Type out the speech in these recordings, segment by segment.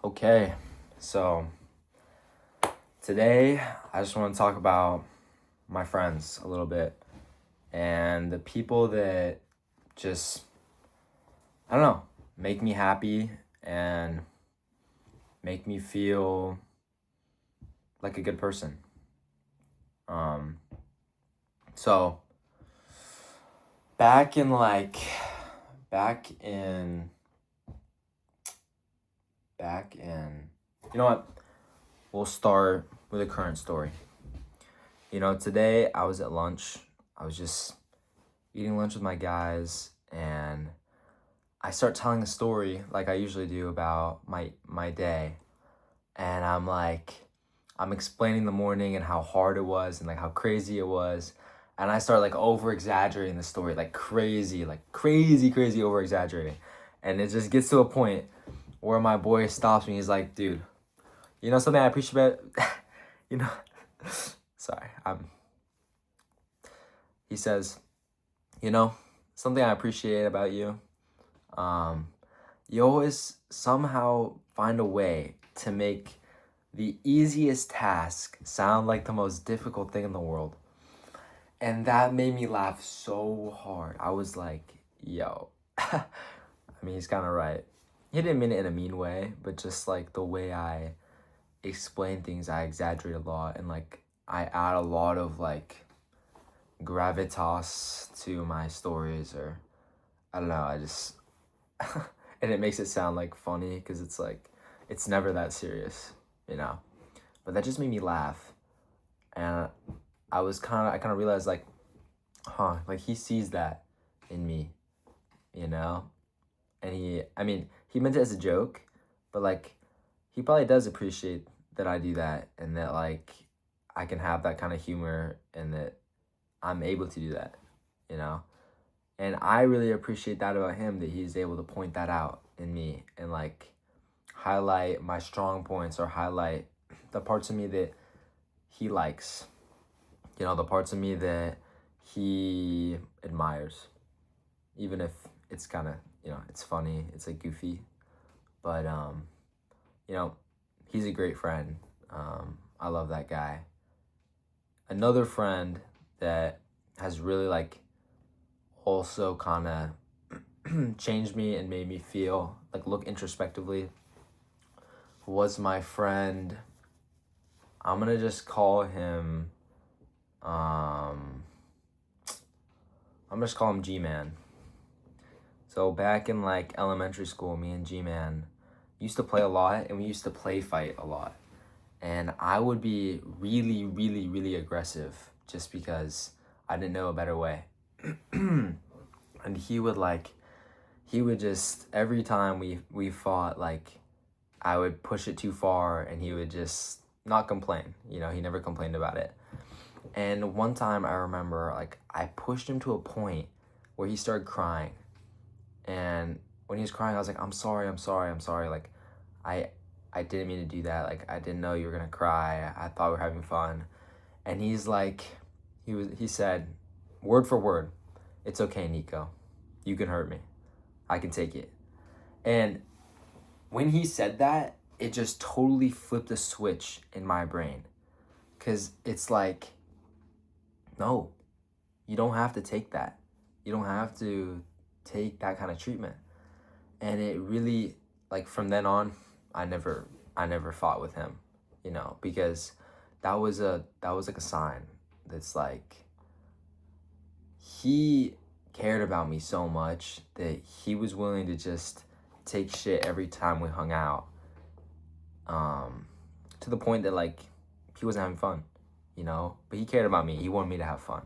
Okay, so today I just want to talk about my friends a little bit and the people that just, I don't know, make me happy and make me feel like a good person. Um, so back in like, back in, back in, you know what? We'll start with a current story. Today I was at lunch. I was just eating lunch with my guys, and I start telling a story like I usually do about my day. And I'm explaining the morning and how hard it was and like how crazy it was. And I start like over exaggerating the story, like crazy over exaggerating. And it just gets to a point where my boy stops me. He's like, dude, something I appreciate about, you know, sorry, he says, you know, something I appreciate about you. Um, you always somehow find a way to make the easiest task sound like the most difficult thing in the world. And that made me laugh so hard. I was like, yo. I mean, he's kind of right. He didn't mean it in a mean way, but just like the way I explain things, I exaggerate a lot and like I add a lot of like gravitas to my stories, or I don't know, I just and it makes it sound like funny because it's like it's never that serious, you know. But that just made me laugh, and I kind of realized like, like he sees that in me, you know. And he meant it as a joke, but like he probably does appreciate that I do that and that like I can have that kind of humor and that I'm able to do that, you know. And I really appreciate that about him, that he's able to point that out in me and like highlight my strong points or highlight the parts of me that he likes. The parts of me that he admires. Even if it's kind of, it's funny, it's like goofy, but you know, he's a great friend. I love that guy. Another friend that has really like also kind of changed me and made me feel like look introspectively was my friend. I'm gonna just call him I'm just call him G-Man. So back in like elementary school, me and G-Man used to play a lot, and we used to play fight a lot. And I would be really aggressive just because I didn't know a better way. And he would just every time we fought, like I would push it too far and he would just not complain. He never complained about it. And one time I remember like I pushed him to a point where he started crying. And when he was crying, I was like, I'm sorry. Like I I didn't mean to do that. Like I didn't know you were gonna cry. I thought we were having fun. And he's like he said, word for word, it's okay, Nico. You can hurt me. I can take it. And when he said that, it just totally flipped a switch in my brain. Cause it's like, no, you don't have to take that. You don't have to take that kind of treatment. And it really, like from then on, I never fought with him, because that was like a sign that's like he cared about me so much that he was willing to just take shit every time we hung out. To the point that like he wasn't having fun, but he cared about me. He wanted me to have fun.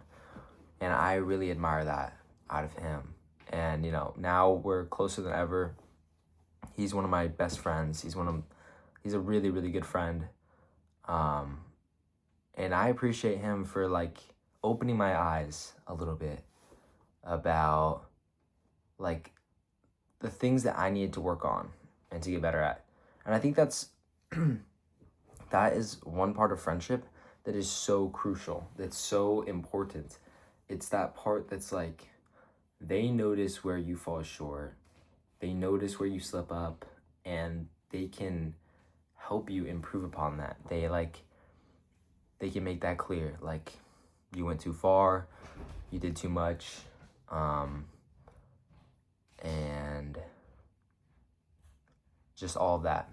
And I really admire that out of him. And now we're closer than ever. He's one of my best friends. He's a really good friend. Um and I appreciate him for like opening my eyes a little bit about like the things that I needed to work on and to get better at. And I think that is one part of friendship that is so crucial, that's so important. It's that part that's like they notice where you fall short, they notice where you slip up, and they can help you improve upon that. They can make that clear. Like, you went too far, you did too much, and just all of that.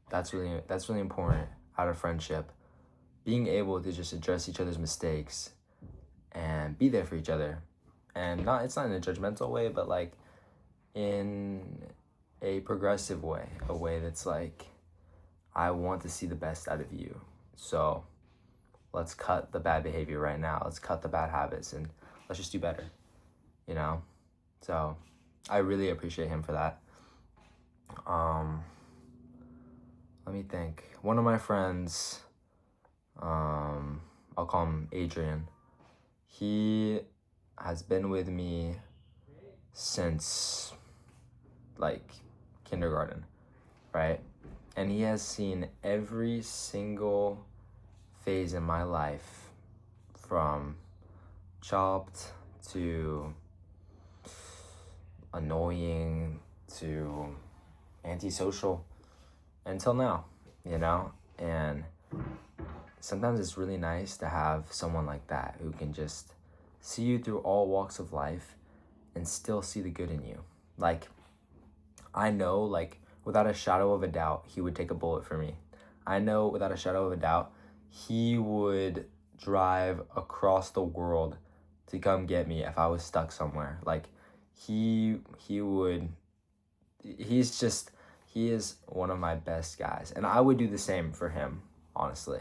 That's really important out of friendship. Being able to just address each other's mistakes and be there for each other. And it's not in a judgmental way, but like in a progressive way, a way that's like, I want to see the best out of you. So let's cut the bad behavior right now. Let's cut the bad habits and let's just do better, you know? So I really appreciate him for that. Let me think. One of my friends, I'll call him Adrian. He has been with me since like kindergarten, right? And he has seen every single phase in my life, from chopped to annoying to antisocial until now, you know? And sometimes it's really nice to have someone like that who can just see you through all walks of life and still see the good in you. Like, I know, like, without a shadow of a doubt, he would take a bullet for me. I know without a shadow of a doubt, he would drive across the world to come get me if I was stuck somewhere. Like, he is one of my best guys. And I would do the same for him, honestly.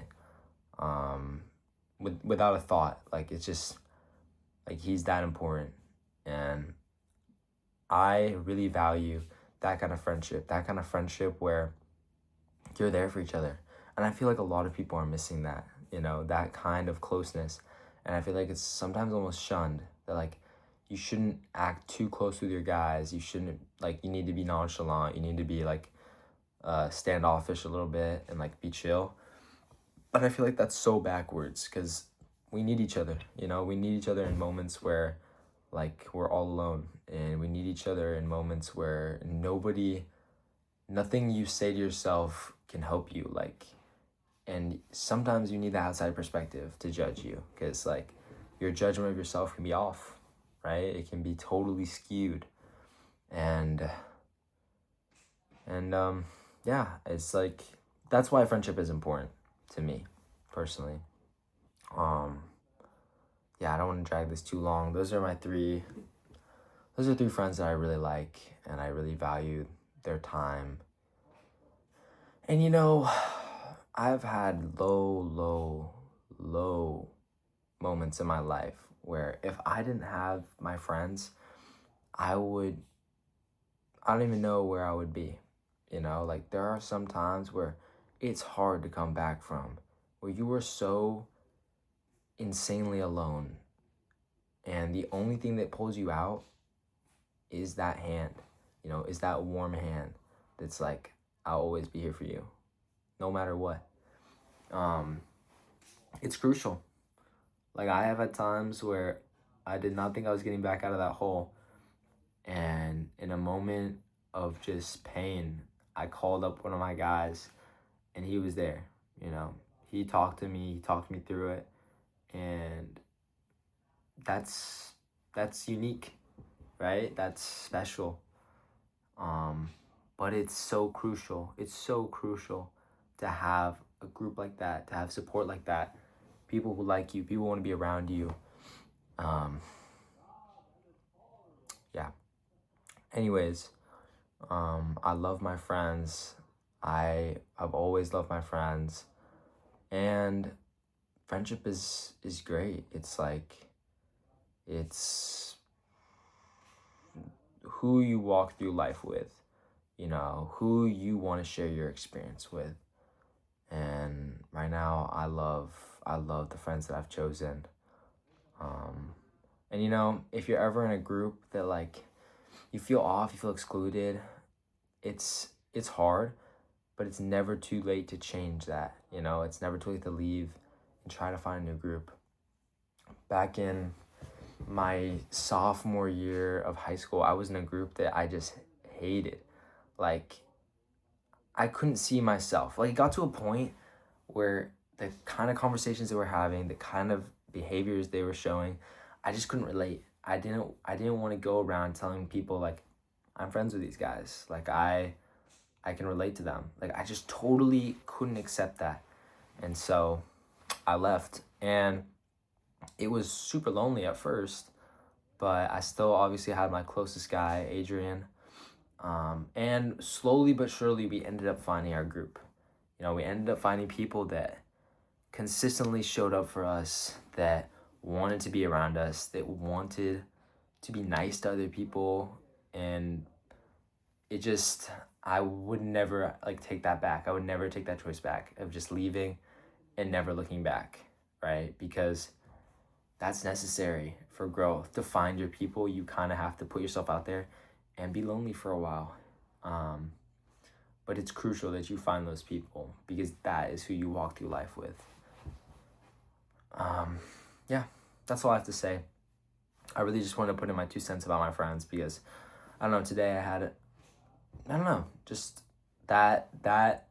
Without a thought. Like, it's just, like, he's that important. And I really value that kind of friendship where you're there for each other. And I feel like a lot of people are missing that, you know, that kind of closeness. And I feel like it's sometimes almost shunned, that like, you shouldn't act too close with your guys. You shouldn't, like, you need to be nonchalant. You need to be like standoffish a little bit and like be chill. But I feel like that's so backwards, because we need each other, you know? We need each other in moments where like we're all alone, and we need each other in moments where nothing you say to yourself can help you, like, and sometimes you need the outside perspective to judge you, because like your judgment of yourself can be off, right? It can be totally skewed. And yeah, it's like, that's why friendship is important to me personally. Yeah, I don't want to drag this too long. Those are three friends that I really like, and I really value their time. And you know, I've had low moments in my life where if I didn't have my friends, I don't even know where I would be. You know, like, there are some times where it's hard to come back from, where you were so insanely alone, and the only thing that pulls you out is that hand, you know, is that warm hand that's like, I'll always be here for you, no matter what. It's crucial. Like, I have had times where I did not think I was getting back out of that hole, and in a moment of just pain, I called up one of my guys, and he was there, you know. He talked to me through it, and that's unique, right? That's special. But it's so crucial. It's so crucial to have a group like that, to have support like that, people who like you, people who want to be around you. Yeah. Anyways, I love my friends. I've always loved my friends, and friendship is great. It's like, it's who you walk through life with, you know, who you want to share your experience with. And right now, I love the friends that I've chosen. And you know, if you're ever in a group that like you feel off, you feel excluded, it's hard, but it's never too late to change that. You know, it's never too late to leave and try to find a new group. Back in my sophomore year of high school, I was in a group that I just hated. Like, I couldn't see myself. Like, it got to a point where the kind of conversations they were having, the kind of behaviors they were showing, I just couldn't relate. I didn't want to go around telling people like I'm friends with these guys. Like I can relate to them. Like I just totally couldn't accept that. And so I left, and it was super lonely at first, but I still obviously had my closest guy, Adrian. And slowly but surely we ended up finding our group. We ended up finding people that consistently showed up for us, that wanted to be around us, that wanted to be nice to other people. And it just, I would never like take that back. I would never take that choice back of just leaving and never looking back, right? Because that's necessary for growth. To find your people, you kind of have to put yourself out there and be lonely for a while. But it's crucial that you find those people, because that is who you walk through life with. Yeah, that's all I have to say. I really just want to put in my 2 cents about my friends, because I don't know, today I don't know, just that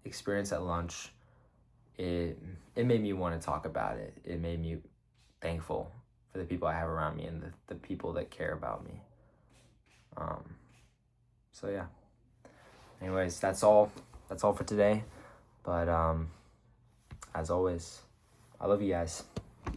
experience at lunch, it made me want to talk about it. It made me thankful for the people I have around me and the people that care about me. So yeah. Anyways, that's all for today. But as always, I love you guys.